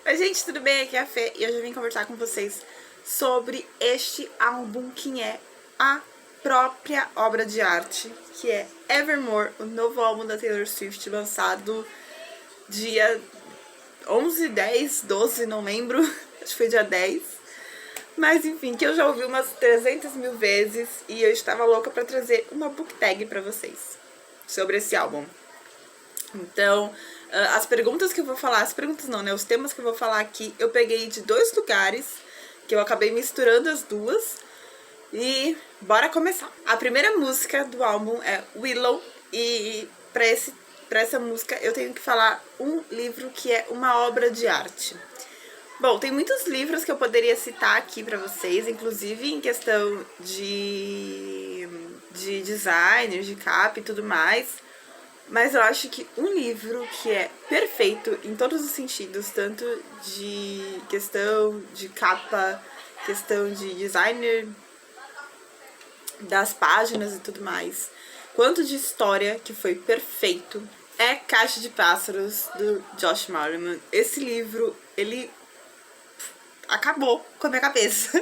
Oi gente, tudo bem? Aqui é a Fê e hoje eu vim conversar com vocês sobre este álbum que é a própria obra de arte, que é Evermore, o novo álbum da Taylor Swift, lançado dia 11, 10, 12, não lembro, acho que foi dia 10. Mas enfim, que eu já ouvi umas 300 mil vezes e eu estava louca pra trazer uma book tag pra vocês sobre esse álbum. Então, as perguntas que eu vou falar, as perguntas não, né? Os temas que eu vou falar aqui, eu peguei de dois lugares, que eu acabei misturando as duas. E bora começar. A primeira música do álbum é Willow, e pra essa música eu tenho que falar um livro que é uma obra de arte. Bom, tem muitos livros que eu poderia citar aqui pra vocês, inclusive em questão de design, de capa e tudo mais. Mas eu acho que um livro que é perfeito em todos os sentidos, tanto de questão de capa, questão de designer das páginas e tudo mais, quanto de história, que foi perfeito, é Caixa de Pássaros, do Josh Malerman. Esse livro, ele acabou com a minha cabeça.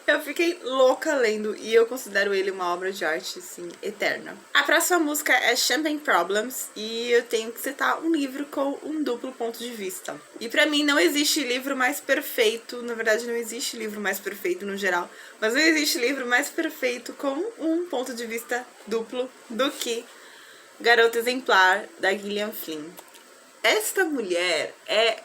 Eu fiquei louca lendo e eu considero ele uma obra de arte, assim, eterna. A próxima música é Champagne Problems e eu tenho que citar um livro com um duplo ponto de vista. E pra mim não existe livro mais perfeito, na verdade não existe livro mais perfeito no geral, mas não existe livro mais perfeito com um ponto de vista duplo do que Garota Exemplar, da Gillian Flynn. Esta mulher é...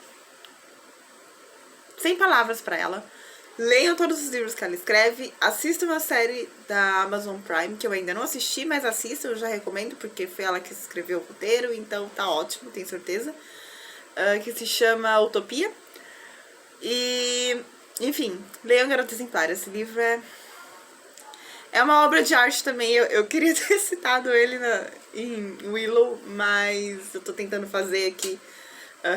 sem palavras pra ela. Leiam todos os livros que ela escreve, assistam a série da Amazon Prime, que eu ainda não assisti, mas assistam, eu já recomendo, porque foi ela que escreveu o roteiro, então tá ótimo, tenho certeza. Que se chama Utopia. E, enfim, leiam Garota Exemplar, esse livro é uma obra de arte também. Eu queria ter citado ele em Willow, mas eu tô tentando fazer aqui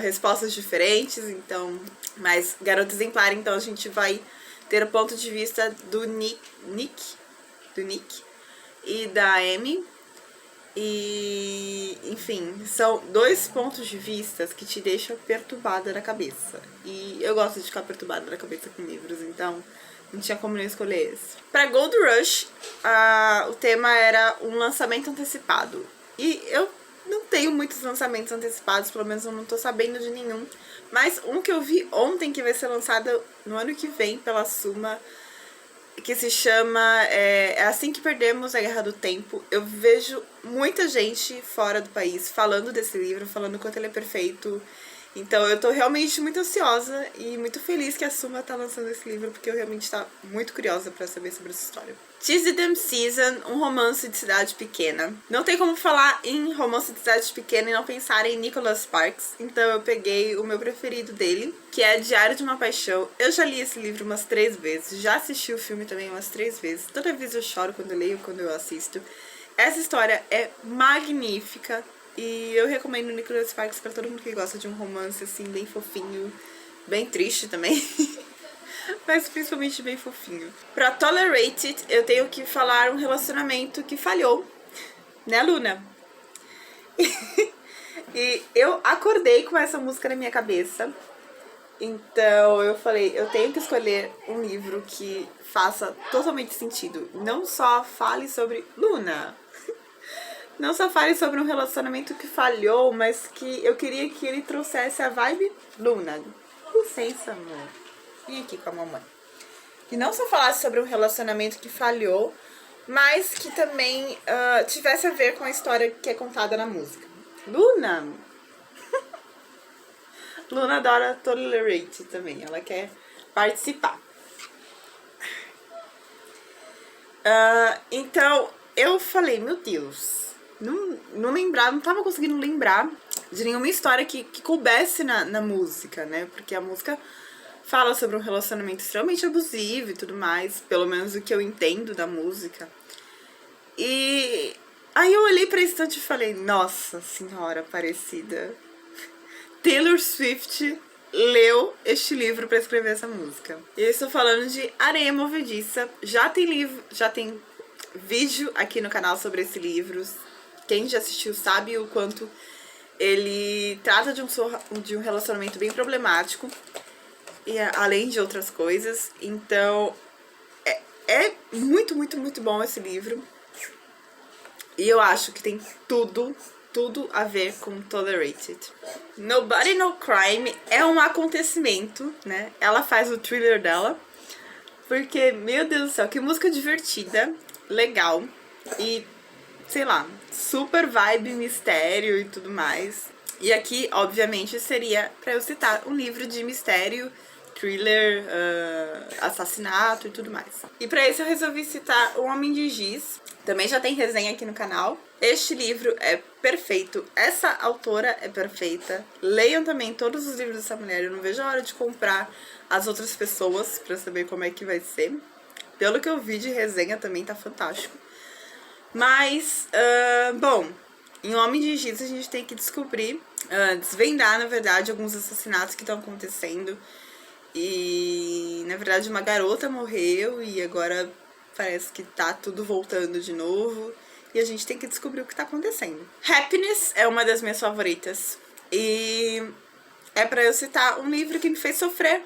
respostas diferentes, então... Mas Garota Exemplar, então a gente vai ter o ponto de vista do Nick e da Amy. E, enfim, são dois pontos de vista que te deixam perturbada na cabeça. E eu gosto de ficar perturbada na cabeça com livros, então não tinha como não escolher esse. Pra Gold Rush, o tema era um lançamento antecipado. E eu não tenho muitos lançamentos antecipados, pelo menos eu não tô sabendo de nenhum. Mas um que eu vi ontem, que vai ser lançado no ano que vem pela Suma, que se chama É Assim Que Perdemos a Guerra do Tempo. Eu vejo muita gente fora do país falando desse livro, falando o quanto ele é perfeito. Então eu tô realmente muito ansiosa e muito feliz que a Suma tá lançando esse livro, porque eu realmente tô muito curiosa pra saber sobre essa história. Tis the Damn Season, um romance de cidade pequena. Não tem como falar em romance de cidade pequena e não pensar em Nicholas Sparks, então eu peguei o meu preferido dele, que é Diário de uma Paixão. Eu já li esse livro umas 3 vezes, já assisti o filme também umas 3 vezes. Toda vez eu choro quando eu leio, quando eu assisto. Essa história é magnífica. E eu recomendo Nicholas Sparks pra todo mundo que gosta de um romance, assim, bem fofinho, bem triste também, mas principalmente bem fofinho. Pra Tolerate It, eu tenho que falar um relacionamento que falhou, né, Luna? E eu acordei com essa música na minha cabeça, então eu falei, eu tenho que escolher um livro que faça totalmente sentido. Não só fale sobre Luna, não só fale sobre um relacionamento que falhou, mas que eu queria que ele trouxesse a vibe Luna. Licença, amor. Vem aqui com a mamãe. Que não só falasse sobre um relacionamento que falhou, mas que também tivesse a ver com a história que é contada na música. Luna! Luna adora Tolerate também. Ela quer participar. Então, eu falei, meu Deus... Não lembrava, não tava conseguindo lembrar de nenhuma história que coubesse na música, né? Porque a música fala sobre um relacionamento extremamente abusivo e tudo mais, pelo menos o que eu entendo da música. E aí eu olhei pra estante e falei, nossa senhora Aparecida, Taylor Swift leu este livro pra escrever essa música. Eu estou falando de Areia Movediça. Já tem vídeo aqui no canal sobre esse livro. Quem já assistiu sabe o quanto Ele trata de um relacionamento bem problemático, e além de outras coisas. Então, é muito, muito, muito bom esse livro. E eu acho que tem tudo a ver com Tolerated. Nobody No Crime é um acontecimento, né? Ela faz o thriller dela. Porque, meu Deus do céu, que música divertida, legal. E, sei lá, super vibe, mistério e tudo mais. E aqui, obviamente, seria pra eu citar um livro de mistério, thriller, assassinato e tudo mais. E pra isso eu resolvi citar O Homem de Giz. Também já tem resenha aqui no canal. Este livro é perfeito. Essa autora é perfeita. Leiam também todos os livros dessa mulher. Eu não vejo a hora de comprar as outras pessoas pra saber como é que vai ser. Pelo que eu vi de resenha também tá fantástico. Mas, bom, em Homem de Giz a gente tem que descobrir, desvendar, na verdade, alguns assassinatos que estão acontecendo. E, na verdade, uma garota morreu e agora parece que tá tudo voltando de novo. E a gente tem que descobrir o que tá acontecendo. Happiness é uma das minhas favoritas. E é pra eu citar um livro que me fez sofrer,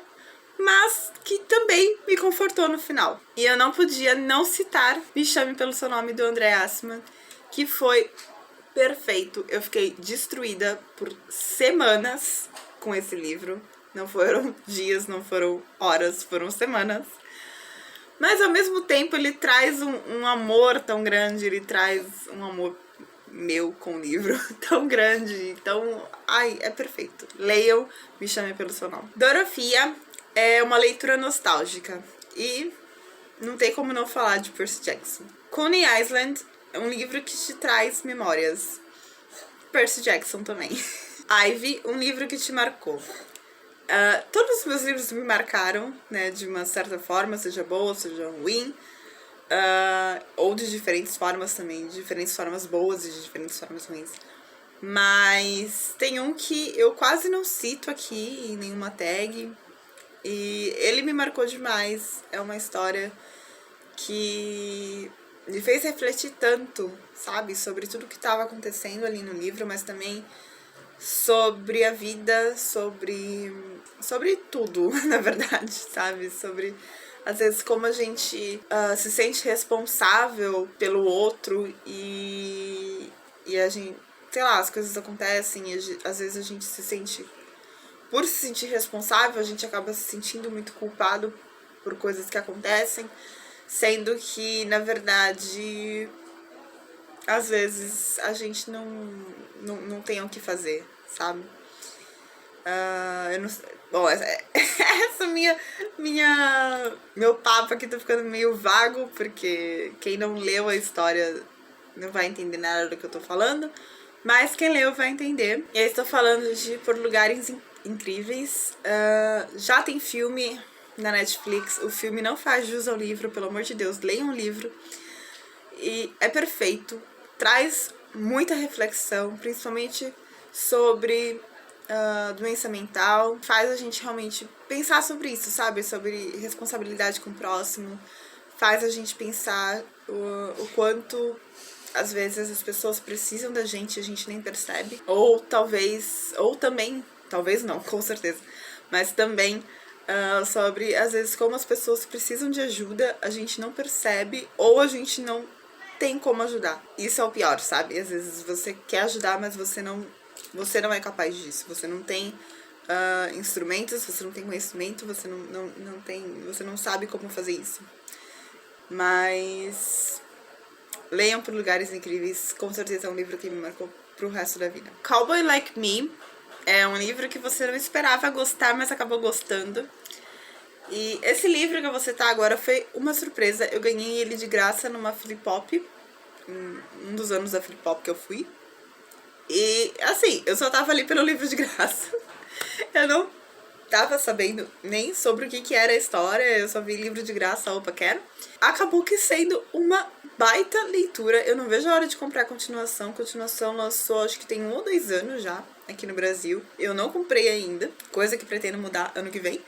mas que também me confortou no final. E eu não podia não citar Me Chame Pelo Seu Nome, do André Assman, que foi perfeito. Eu fiquei destruída por semanas com esse livro. Não foram dias, não foram horas, foram semanas. Mas ao mesmo tempo ele traz um amor tão grande, ele traz um amor meu com o livro tão grande. Então, ai, é perfeito. Leiam Me Chame Pelo Seu Nome. Dorothea é uma leitura nostálgica e não tem como não falar de Percy Jackson. Coney Island é um livro que te traz memórias. Percy Jackson também. Ivy, um livro que te marcou. Todos os meus livros me marcaram, né, de uma certa forma, seja boa, seja ruim, ou de diferentes formas também, de diferentes formas boas e de diferentes formas ruins. Mas tem um que eu quase não cito aqui em nenhuma tag, e ele me marcou demais. É uma história que me fez refletir tanto, sabe, sobre tudo que estava acontecendo ali no livro, mas também sobre a vida, sobre tudo, na verdade, sabe? Sobre, às vezes, como a gente se sente responsável pelo outro e a gente, sei lá, as coisas acontecem e às vezes a gente se sente, por se sentir responsável, a gente acaba se sentindo muito culpado por coisas que acontecem, sendo que, na verdade, às vezes a gente não tem o que fazer, sabe? Eu não sei. Bom, meu papo aqui tá ficando meio vago, porque quem não leu a história não vai entender nada do que eu tô falando, mas quem leu vai entender. Eu estou falando de Por Lugares Incríveis. Já tem filme na Netflix. O filme não faz jus ao livro, pelo amor de Deus, leiam o livro. E é perfeito, traz muita reflexão, principalmente sobre doença mental, faz a gente realmente pensar sobre isso, sabe? Sobre responsabilidade com o próximo, faz a gente pensar o quanto às vezes as pessoas precisam da gente e a gente nem percebe, ou também, talvez não, com certeza, mas também sobre às vezes como as pessoas precisam de ajuda, a gente não percebe ou a gente não tem como ajudar. Isso é o pior, sabe? Às vezes você quer ajudar, mas você não é capaz disso. Você não tem instrumentos, você não tem conhecimento, você você não sabe como fazer isso. Mas leiam Por Lugares Incríveis, com certeza é um livro que me marcou pro resto da vida. Cowboy Like Me é um livro que você não esperava gostar, mas acabou gostando. E esse livro que eu vou citar agora foi uma surpresa. Eu ganhei ele de graça numa Flipop, um dos anos da Flipop que eu fui. E, assim, eu só tava ali pelo livro de graça. Eu não tava sabendo nem sobre o que era a história, eu só vi livro de graça, opa, quero. Acabou que sendo uma baita leitura. Eu não vejo a hora de comprar a continuação. A continuação lançou, acho que tem 1 ou 2 anos já, aqui no Brasil. Eu não comprei ainda, coisa que pretendo mudar ano que vem.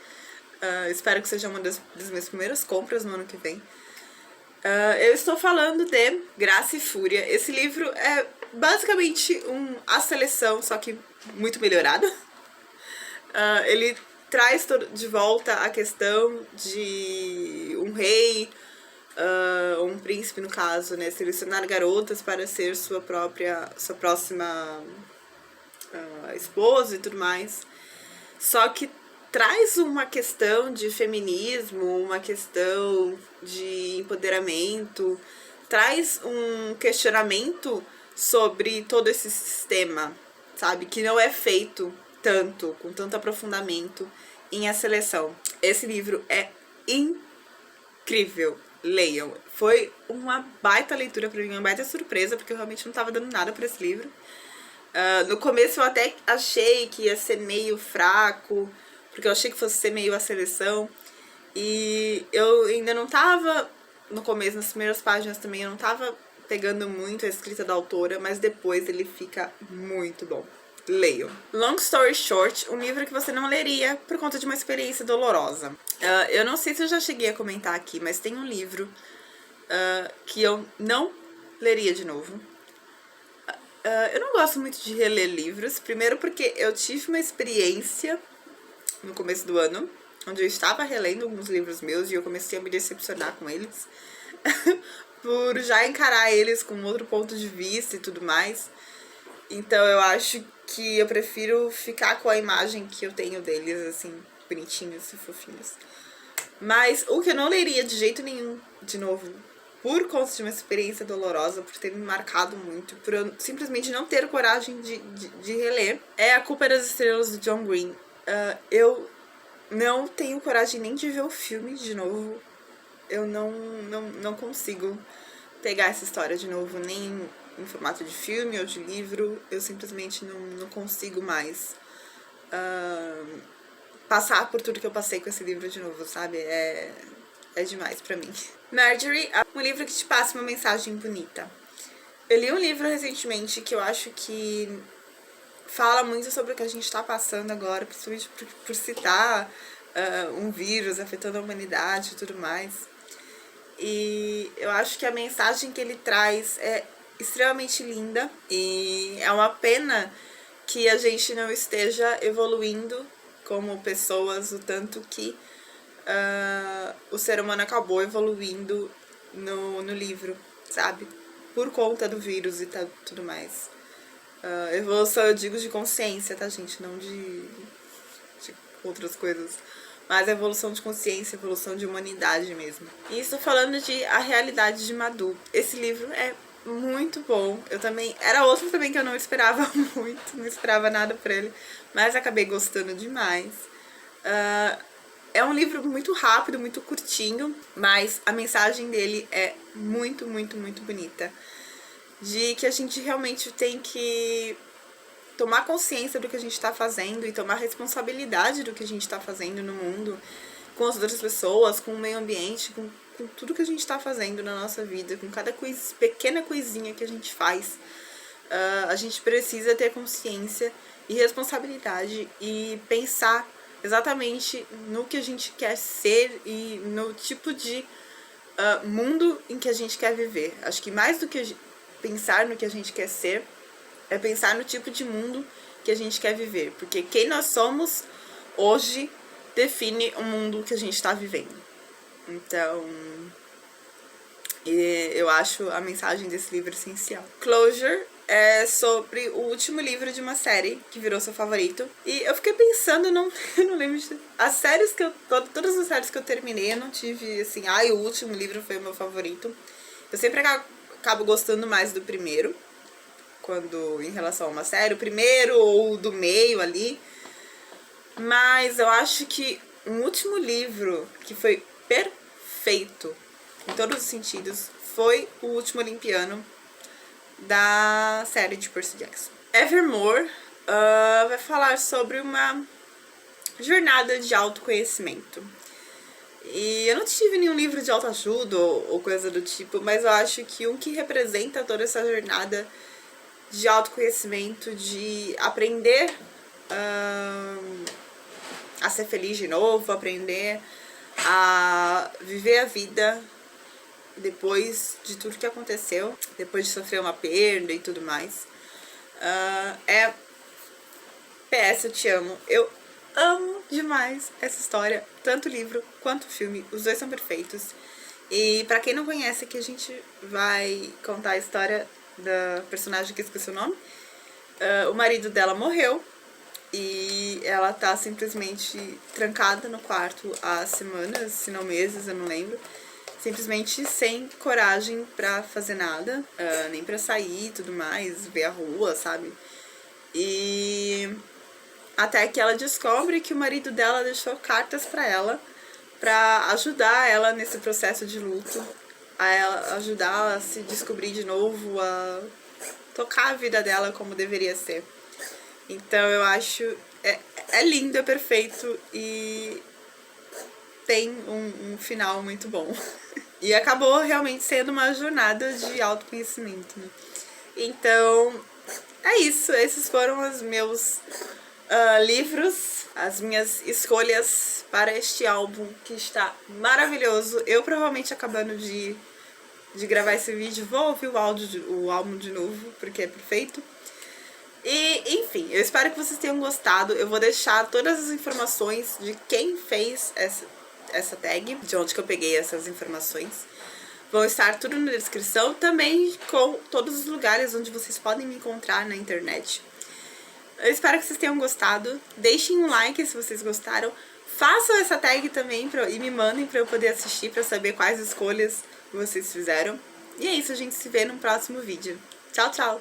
Espero que seja uma das minhas primeiras compras no ano que vem. Eu estou falando de Graça e Fúria. Esse livro é basicamente A Seleção, só que muito melhorada. Ele traz de volta a questão de um rei, um príncipe no caso, né, selecionar garotas para ser sua próxima esposa e tudo mais. Só que traz uma questão de feminismo, uma questão de empoderamento, traz um questionamento sobre todo esse sistema, sabe, que não é feito com tanto aprofundamento em A Seleção. Esse livro é incrível, leiam. Foi uma baita leitura pra mim, uma baita surpresa, porque eu realmente não tava dando nada pra esse livro. No começo eu até achei que ia ser meio fraco, porque eu achei que fosse ser meio A Seleção, e eu ainda não tava, no começo, nas primeiras páginas também, eu não tava pegando muito a escrita da autora, mas depois ele fica muito bom. Leiam. Long Story Short, um livro que você não leria por conta de uma experiência dolorosa. Eu não sei se eu já cheguei a comentar aqui, mas tem um livro que eu não leria de novo. Eu não gosto muito de reler livros, primeiro porque eu tive uma experiência no começo do ano, onde eu estava relendo alguns livros meus e eu comecei a me decepcionar com eles, por já encarar eles com outro ponto de vista e tudo mais. Então eu acho que eu prefiro ficar com a imagem que eu tenho deles, assim, bonitinhos e fofinhos. Mas o que eu não leria de jeito nenhum, de novo, por conta de uma experiência dolorosa, por ter me marcado muito, por eu simplesmente não ter coragem de reler, é A Culpa das Estrelas, do John Green. Eu não tenho coragem nem de ver o filme de novo. Eu não consigo pegar essa história de novo, nem em formato de filme ou de livro. Eu simplesmente não consigo mais passar por tudo que eu passei com esse livro de novo, sabe? É demais pra mim. Marjorie, um livro que te passa uma mensagem bonita. Eu li um livro recentemente que eu acho que fala muito sobre o que a gente tá passando agora, principalmente por citar um vírus afetando a humanidade e tudo mais. E eu acho que a mensagem que ele traz é extremamente linda, e é uma pena que a gente não esteja evoluindo como pessoas, o tanto que o ser humano acabou evoluindo no livro, sabe? Por conta do vírus e tudo mais. Evolução, eu digo de consciência, tá, gente? Não de outras coisas. Mas a evolução de consciência, evolução de humanidade mesmo. E estou falando de A Realidade de Madhu. Esse livro é muito bom. Eu também... Era outro também que eu não esperava muito, não esperava nada por ele, mas acabei gostando demais. É um livro muito rápido, muito curtinho, mas a mensagem dele é muito, muito, muito bonita. De que a gente realmente tem que tomar consciência do que a gente está fazendo e tomar responsabilidade do que a gente está fazendo no mundo, com as outras pessoas, com o meio ambiente, com tudo que a gente está fazendo na nossa vida, com cada pequena coisinha que a gente faz. A gente precisa ter consciência e responsabilidade e pensar exatamente no que a gente quer ser e no tipo de mundo em que a gente quer viver. Acho que mais do que pensar no que a gente quer ser, é pensar no tipo de mundo que a gente quer viver. Porque quem nós somos hoje define o mundo que a gente está vivendo. Então, eu acho a mensagem desse livro essencial. Closure é sobre o último livro de uma série que virou seu favorito. E eu fiquei pensando, eu não lembro de... Todas as séries que eu terminei, eu não tive assim, o último livro foi o meu favorito. Eu sempre acabo gostando mais do primeiro, quando em relação a uma série, o primeiro ou do meio ali. Mas eu acho que um último livro que foi perfeito em todos os sentidos foi O Último Olimpiano, da série de Percy Jackson. Evermore vai falar sobre uma jornada de autoconhecimento. E eu não tive nenhum livro de autoajuda ou coisa do tipo, mas eu acho que um que representa toda essa jornada de autoconhecimento, de aprender a ser feliz de novo, aprender a viver a vida depois de tudo que aconteceu, depois de sofrer uma perda e tudo mais. É PS, eu te amo. Eu amo demais essa história, tanto o livro quanto o filme, os dois são perfeitos. E pra quem não conhece, aqui a gente vai contar a história da personagem que eu esqueci o nome. O marido dela morreu e ela tá simplesmente trancada no quarto há semanas, se não meses, eu não lembro. Simplesmente sem coragem pra fazer nada, nem pra sair e tudo mais, ver a rua, sabe? E até que ela descobre que o marido dela deixou cartas pra ela, pra ajudar ela nesse processo de luto, a ela ajudar ela a se descobrir de novo, a tocar a vida dela como deveria ser. Então eu acho é lindo, é perfeito e tem um final muito bom. E acabou realmente sendo uma jornada de autoconhecimento, né? Então é isso, esses foram os meus livros, as minhas escolhas para este álbum que está maravilhoso. Eu provavelmente acabando de gravar esse vídeo vou ouvir o álbum de novo, porque é perfeito. E, enfim, eu espero que vocês tenham gostado. Eu vou deixar todas as informações de quem fez essa tag, de onde que eu peguei essas informações. Vão estar tudo na descrição, também com todos os lugares onde vocês podem me encontrar na internet. Eu espero que vocês tenham gostado. Deixem um like se vocês gostaram. Façam essa tag também e me mandem pra eu poder assistir, pra saber quais escolhas vocês fizeram. E é isso, a gente se vê no próximo vídeo. Tchau, tchau!